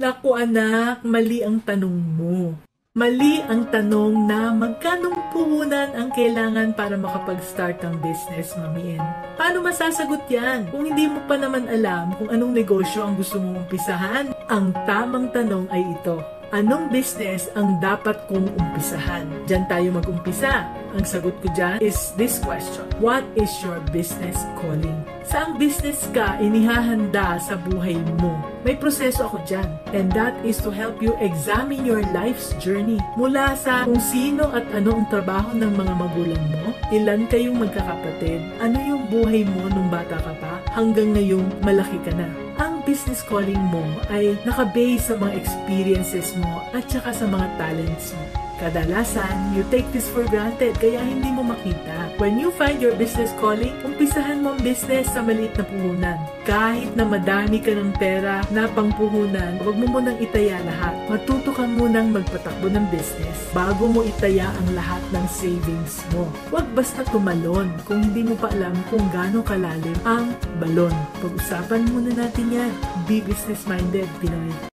Naku anak, mali ang tanong mo. Mali ang tanong na magkanong puhunan ang kailangan para makapag-start ng business, Mami N. Paano masasagot yan kung hindi mo pa naman alam kung anong negosyo ang gusto mong umpisahan? Ang tamang tanong ay ito. Anong business ang dapat kong umpisahan? Diyan tayo mag-umpisa. Ang sagot ko dyan is this question. What is your business calling? Saang business ka inihahanda sa buhay mo? May proseso ako dyan. And that is to help you examine your life's journey. Mula sa kung sino at ano ang trabaho ng mga magulang mo, ilan kayong magkakapatid, ano yung buhay mo nung bata ka pa, hanggang ngayong malaki ka na. Ang business calling mo ay nakabase sa mga experiences mo at saka sa mga talents mo. Kadalasan, you take this for granted kaya hindi mo makita. When you find your business calling, umpisahan mo ang business sa maliit na puhunan. Kahit na madami ka ng pera na pangpuhunan, huwag mo munang itaya lahat. Matuto ka munang magpatakbo ng business bago mo itaya ang lahat ng savings mo. Huwag basta tumalon kung hindi mo pa alam kung gaano kalalim ang balon. Pag-usapan muna natin yan. Be business-minded, Pinoy.